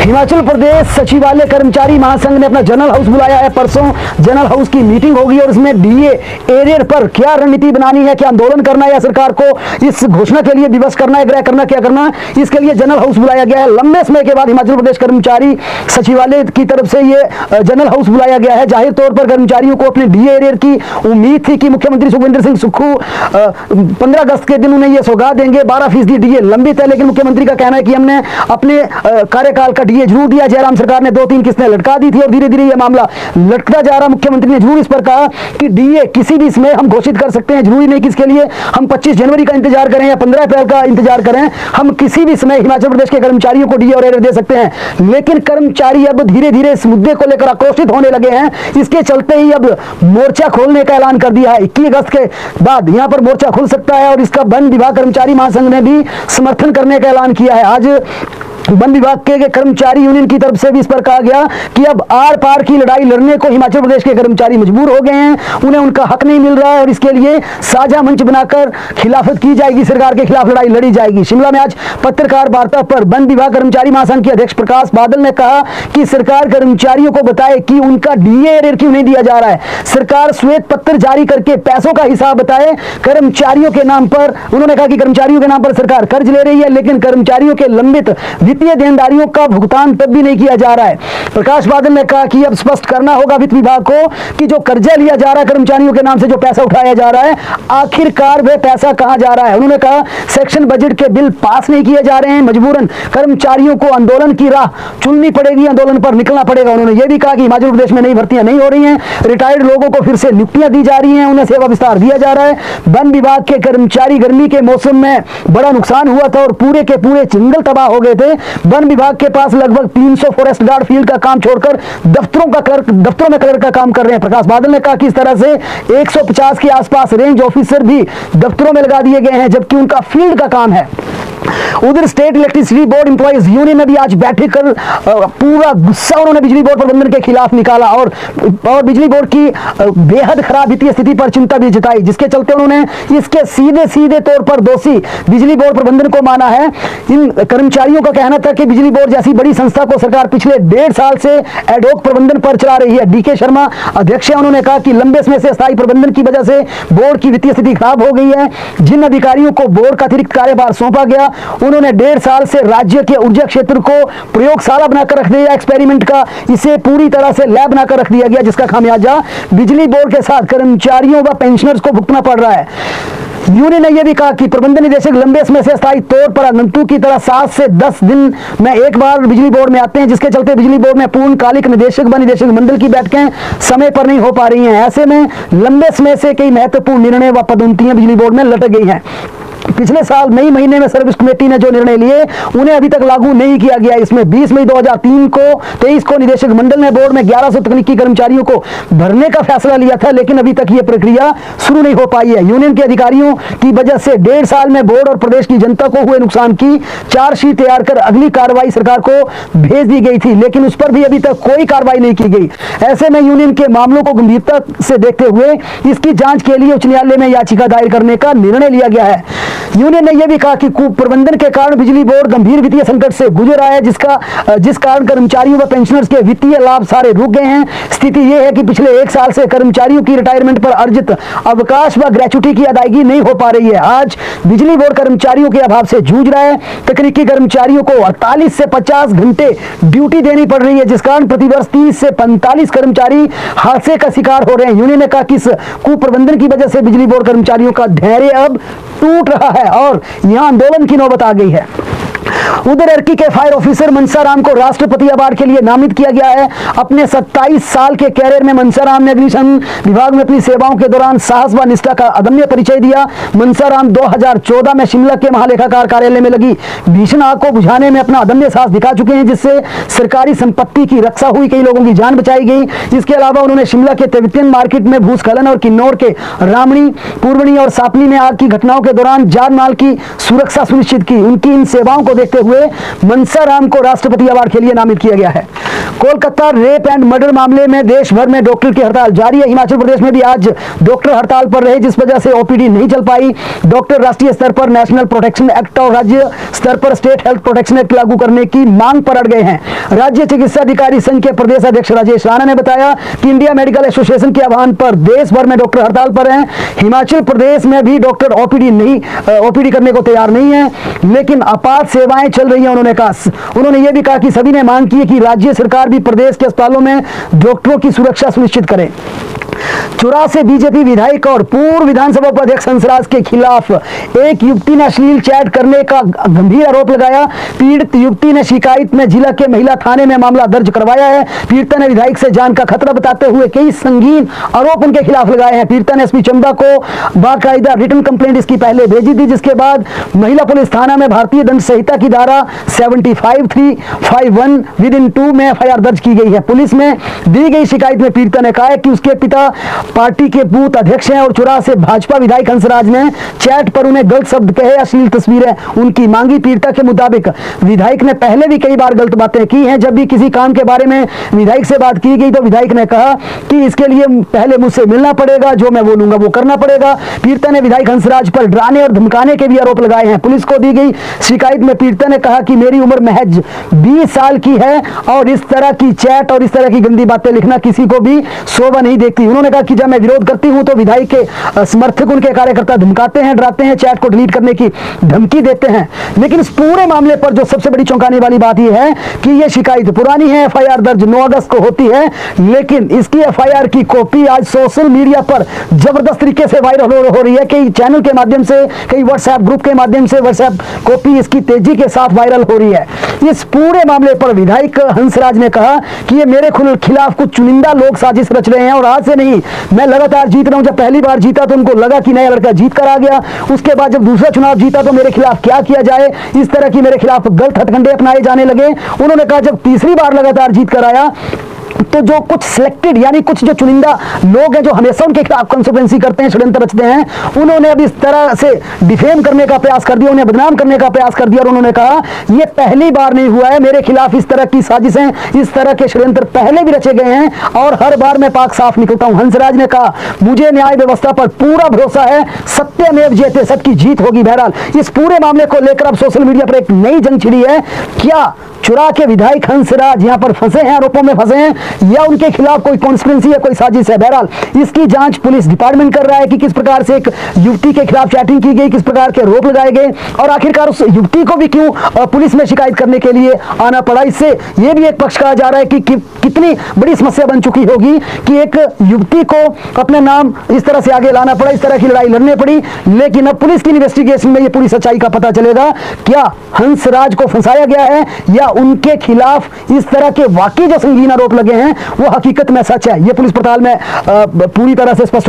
हिमाचल प्रदेश सचिवालय कर्मचारी महासंघ ने अपना जनरल हाउस बुलाया है। परसों जनरल हाउस की मीटिंग होगी और इसमें डीए एरियर पर क्या रणनीति बनानी है, क्या आंदोलन करना है या सरकार को इस घोषणा के लिए विवश करना है, ग्रह करना, क्या करना, इसके लिए जनरल हाउस बुलाया गया है। लंबे समय के बाद हिमाचल प्रदेश कर्मचारी सचिवालय की तरफ से ये जनरल हाउस बुलाया गया है। जाहिर तौर पर कर्मचारियों को अपने डीए एरियर की उम्मीद थी कि मुख्यमंत्री सुखविंदर सिंह सुक्खू 15 अगस्त के दिन उन्हें यह सौगात देंगे। 12% डीए लंबित है, लेकिन मुख्यमंत्री का कहना है कि हमने अपने कार्यकाल का डीए जरूर दिया। जयराम सरकार ने 2-3 किस्तें लटका दी थी और धीरे धीरे यह मामला लटकता जा रहा। मुख्यमंत्री ने जरूर इस पर कहा कि डीए किसी भी समय हम घोषित कर सकते हैं, जरूरी नहीं कि इसके लिए हम 25 जनवरी का इंतजार करें या 15 अप्रैल का इंतजार करें। हम किसी भी समय हिमाचल प्रदेश के कर्मचारियों को डीए और एरियर दे सकते हैं। लेकिन कर्मचारी अब धीरे धीरे इस मुद्दे को लेकर आक्रोशित होने लगे हैं। इसके चलते ही अब मोर्चा खोलने का ऐलान कर दिया है। 21 अगस्त के बाद यहां पर मोर्चा खुल सकता है और इसका वन विभाग कर्मचारी महासंघ ने भी समर्थन करने का ऐलान किया है। आज वन विभाग के कर्मचारी यूनियन की तरफ से भी इस पर कहा गया कि अब आर पार की लड़ाई लड़ने को हिमाचल प्रदेश के कर्मचारी मजबूर हो गए हैं। उन्हें उनका हक नहीं मिल रहा है और इसके लिए साझा मंच बनाकर खिलाफत की जाएगी, सरकार के खिलाफ लड़ाई लड़ी जाएगी। शिमला में आज पत्रकार वार्ता पर वन विभाग कर्मचारी महासंघ के अध्यक्ष प्रकाश बादल ने कहा कि सरकार कर्मचारियों को बताए कि उनका डीए एरियर क्यों नहीं दिया जा रहा है। सरकार श्वेत पत्र जारी करके पैसों का हिसाब बताए। कर्मचारियों के नाम पर उन्होंने कहा कि कर्मचारियों के नाम पर सरकार कर्ज ले रही है, लेकिन कर्मचारियों के लंबित वित्तीय देनदारियों का भुगतान तब भी नहीं किया जा रहा है। प्रकाश बादल ने कहा कि अब स्पष्ट करना होगा वित्त विभाग को कि जो कर्जा लिया जा रहा है कर्मचारियों के नाम से, जो पैसा उठाया जा रहा है, आखिरकार वह पैसा कहां जा रहा है। उन्होंने कहा सेक्शन बजट के बिल पास नहीं किए जा रहे हैं, मजबूरन कर्मचारियों को आंदोलन की राह चुननी पड़ेगी, आंदोलन पर निकलना पड़ेगा। उन्होंने यह भी कहा कि हिमाचल प्रदेश में नई भर्तियां नहीं हो रही हैं, रिटायर्ड लोगों को फिर से नियुक्तियां दी जा रही हैं, उन्हें सेवा विस्तार दिया जा रहा है। वन विभाग के कर्मचारी गर्मी के मौसम में बड़ा नुकसान हुआ था और पूरे के पूरे जंगल तबाह हो गए थे। वन विभाग के पास लगभग 300 फॉरेस्ट गार्ड फील्ड का काम छोड़कर दफ्तरों में क्लर्क का काम कर रहे हैं। प्रकाश बादल ने कहा कि इस तरह से 150 के आसपास रेंज ऑफिसर भी दफ्तरों में लगा दिए गए हैं, जबकि उनका फील्ड का काम है। उधर state electricity board employees union ने भी आज बैठक कर पूरा गुस्सा उन्होंने बिजली बोर्ड प्रबंधन के खिलाफ निकाला और बिजली बोर्ड की बेहद खराब वित्तीय स्थिति पर चिंता भी जताई, जिसके चलते उन्होंने इसके सीधे तौर पर दोषी बिजली बोर्ड प्रबंधन को माना है। इन कर्मचारियों का कहना था कि बिजली बोर्ड जैसी बड़ी संस्था को सरकार पिछले 1.5 साल से एडहॉक प्रबंधन पर चला रही है। डीके शर्मा अध्यक्ष हैं, उन्होंने कहा कि लंबे समय से अस्थायी प्रबंधन की वजह से बोर्ड की वित्तीय स्थिति खराब हो गई है। जिन अधिकारियों को बोर्ड का अतिरिक्त कार्यभार सौंपा गया, उन्होंने 1.5 साल से राज्य के ऊर्जा क्षेत्र को प्रयोगशाला बनाकर रख दिया, एक्सपेरिमेंट का इसे पूरी तरह से लैब बनाकर रख दिया गया, जिसका खामियाजा बिजली बोर्ड के साथ कर्मचारियों व पेंशनर्स को भुगतना पड़ रहा है। यूनियन ने यह भी कहा कि प्रबंधन निदेशक लंबे समय से अस्थायी तौर पर आगंतुक की तरह 7 से 10 दिन में एक बार बिजली बोर्ड में आते हैं, जिसके चलते बिजली बोर्ड में पूर्णकालिक निदेशक व निदेशक मंडल की बैठकें समय पर नहीं हो पा रही हैं। ऐसे में लंबे समय से कई महत्वपूर्ण निर्णय व पदोन्नतियां बिजली बोर्ड में लटक गई हैं। पिछले साल मई महीने में सर्विस कमेटी ने जो निर्णय लिए उन्हें अभी तक लागू नहीं किया गया। इसमें 20 मई 2023 को निदेशक मंडल ने बोर्ड में 1100 तकनीकी कर्मचारियों को भरने का फैसला लिया था, लेकिन अभी तक यह प्रक्रिया शुरू नहीं हो पाई है। यूनियन के अधिकारियों की वजह से 1.5 साल में बोर्ड और प्रदेश की जनता को हुए नुकसान की चार्जशीट तैयार कर अगली कार्रवाई सरकार को भेज दी गई थी, लेकिन उस पर भी अभी तक कोई कार्रवाई नहीं की गई। ऐसे में यूनियन के मामलों को गंभीरता से देखते हुए इसकी जांच के लिए उच्च न्यायालय में याचिका दायर करने का निर्णय लिया गया है। यूनियन ने यह भी कहा कि कुप्रबंधन के कारण बिजली बोर्ड गंभीर वित्तीय संकट से गुजर रहा है, जिस कारण कर्मचारियों व पेंशनर्स के वित्तीय लाभ सारे रुक गए हैं। स्थिति यह है कि पिछले 1 साल से कर्मचारियों की रिटायरमेंट पर अर्जित अवकाश व ग्रेच्युटी की अदायगी नहीं हो पा रही है। आज बिजली बोर्ड कर्मचारियों के अभाव से जूझ रहा है। तकनीकी कर्मचारियों को 48 से 50 घंटे ड्यूटी देनी पड़ रही है, जिस कारण प्रतिवर्ष 30 से 45 कर्मचारी हादसे का शिकार हो रहे हैं। यूनियन ने कहा कि इस कुप्रबंधन की वजह से बिजली बोर्ड कर्मचारियों का धैर्य अब टूट रहा है और यहां आंदोलन की नौबत आ गई है। उधर अर्की के फायर ऑफिसर मनसाराम को राष्ट्रपति अवार्ड के लिए नामित किया गया है। अपने 27 साल के कैरियर में मनसाराम ने अग्निशमन विभाग में अपनी सेवाओं के दौरान साहस व निष्ठा का अदम्य परिचय दिया। मनसाराम 2014 में शिमला के महालेखाकार कार्यालय में लगी भीषण आग को बुझाने में अपना अदम्य साहस दिखा चुके हैं, जिससे सरकारी संपत्ति की रक्षा हुई, कई लोगों की जान बचाई गई। इसके अलावा उन्होंने शिमला के तिब्बतियन मार्केट में भूस्खलन और किन्नौर के रामणी, पूर्वणी और सापनी में आग की घटनाओं के दौरान जान माल की सुरक्षा सुनिश्चित की। उनकी इन सेवाओं को देखते हुए मनसाराम को राष्ट्रपति अवार्ड के लिए नामित किया गया है। कोलकाता रेप एंड मर्डर मामले में देश भर में डॉक्टर की हड़ताल जारी है। हिमाचल प्रदेश में भी आज डॉक्टर हड़ताल पर रहे, जिस वजह से ओपीडी नहीं चल पाई। डॉक्टर राष्ट्रीय स्तर पर नेशनल प्रोटेक्शन एक्ट और राज्य स्तर पर स्टेट हेल्थ प्रोटेक्शन एक्ट लागू करने की मांग पर अड़ गए हैं। राज्य चिकित्सा अधिकारी संघ के प्रदेश अध्यक्ष राजेश राणा ने बताया कि इंडिया मेडिकल एसोसिएशन के आह्वान पर देश भर में डॉक्टर हड़ताल पर हैं। हिमाचल प्रदेश में भी डॉक्टर ओपीडी करने को तैयार नहीं है, लेकिन आपात सेवाएं चल रही हैं। उन्होंने यह भी कहा कि सभी ने मांग की है कि राज्य सरकार भी प्रदेश के अस्पतालों में डॉक्टरों की सुरक्षा सुनिश्चित करे। चुरा से बीजेपी विधायक और पूर्व विधानसभा उपाध्यक्ष हंसराज के खिलाफ एक युवती ने अश्लील चैट करने का गंभीर आरोप लगाया। पीड़ित युवती ने शिकायत में जिला के महिला थाने में मामला दर्ज करवाया है। पीड़िता ने विधायक से जान का खतरा बताते हुए कई संगीन आरोप उनके खिलाफ लगाए हैं। पीड़िता ने एसपी चंबा को बाकायदा रिटन कंप्लेंट इसकी पहले भेजी थी, जिसके बाद महिला पुलिस थाना में भारतीय दंड संहिता की धारा 75(3)(51) विदिन 2 में एफआईआर दर्ज की गई है। पुलिस में दी गई शिकायत में पीड़िता ने कहा है कि उसके पिता पार्टी के बूथ अध्यक्ष हैं और चुरा से भाजपा विधायक हंसराज ने चैट पर उन्हें गलत शब्द कहे, अश्लील तस्वीरें उनकी मांगी। पीड़िता के मुताबिक विधायक ने पहले भी कई बार गलत बातें की हैं। जब भी किसी काम के बारे में विधायक से बात की गई तो विधायक ने कहा कि इसके लिए पहले मुझसे मिलना पड़ेगा, जो मैं बोलूंगा वो करना पड़ेगा। पीड़िता ने विधायक हंसराज पर डराने और धमकाने के भी आरोप लगाए हैं। पुलिस को दी गई शिकायत में पीड़िता ने कहा कि मेरी उम्र महज 20 साल की है और इस तरह की चैट और इस तरह की गंदी बातें लिखना किसी को भी शोभा नहीं देखती। उन्होंने कहा कि जब मैं विरोध करती हूं तो विधायक के समर्थक उनके कार्यकर्ता धमकाते हैं, डराते हैं, चैट को डिलीट करने की धमकी देते हैं। लेकिन इस पूरे मामले पर जो सबसे बड़ी चौंकाने वाली बात यह है कि यह शिकायत पुरानी है, एफआईआर दर्ज 9 अगस्त को होती है, लेकिन इसकी एफआईआर की कॉपी आज सोशल मीडिया पर जबरदस्त तरीके से वायरल हो रही है। कई चैनल के माध्यम से, कई व्हाट्सएप ग्रुप के माध्यम से व्हाट्सएप कॉपी इसकी तेजी के साथ वायरल हो रही है। इस पूरे मामले पर विधायक हंसराज ने कहा कि ये मेरे खिलाफ कुछ चुनिंदा लोग साजिश रच रहे हैं और आज से नहीं, मैं लगातार जीत रहा हूं। जब पहली बार जीता तो उनको लगा कि नया लड़का जीत कर आ गया। उसके बाद जब दूसरा चुनाव जीता तो मेरे खिलाफ क्या किया जाए, इस तरह की मेरे खिलाफ गलत हथकंडे अपनाए जाने लगे। उन्होंने कहा जब तीसरी बार लगातार जीत कर आया तो जो कुछ सिलेक्टेड यानी कुछ जो चुनिंदा लोग हैं जो हमेशा उनके खिलाफ कंसिक्वेंसी करते हैं, षड्यंत्र रचते हैं, उन्होंने अब इस तरह से डिफेम करने का प्रयास कर दिया, उन्हें बदनाम करने का प्रयास कर दिया। और उन्होंने कहा यह पहली बार नहीं हुआ है, मेरे खिलाफ इस तरह की साजिशें, इस तरह के षड्यंत्र पहले भी रचे गए हैं और हर बार मैं पाक साफ निकलता हूं। हंसराज ने कहा मुझे न्याय व्यवस्था पर पूरा भरोसा है, सत्यमेव जयते, सबकी जीत होगी। बहरहाल इस पूरे मामले को लेकर अब सोशल मीडिया पर एक नई जंग छिड़ी है। क्या चुरा के विधायक हंसराज यहां पर फंसे हैं, आरोपों में फंसे हैं, या उनके खिलाफ कोई कॉन्स्पिरेसी है, कोई साजिश है? बहरहाल इसकी जांच पुलिस डिपार्टमेंट कर रहा है कि किस प्रकार से एक युवती के खिलाफ चैटिंग की गई, किस प्रकार के आरोप लगाए गए और आखिरकार उस युवती को भी क्यों पुलिस में शिकायत करने के लिए आना पड़ा। इससे यह भी एक पक्ष कहा जा रहा है कि कितनी बड़ी समस्या बन चुकी होगी कि एक युवती को अपने नाम इस तरह से आगे लाना पड़ा, इस तरह की लड़ाई लड़नी पड़ी। लेकिन अब पुलिस की इन्वेस्टिगेशन में यह पूरी सच्चाई का पता चलेगा, क्या हंसराज को फंसाया गया है या उनके खिलाफ इस तरह के वाकई जो संगीन आरोप लगे हैं वो हकीकत में सच है। यह पुलिस पड़ताल में पूरी तरह से स्पष्ट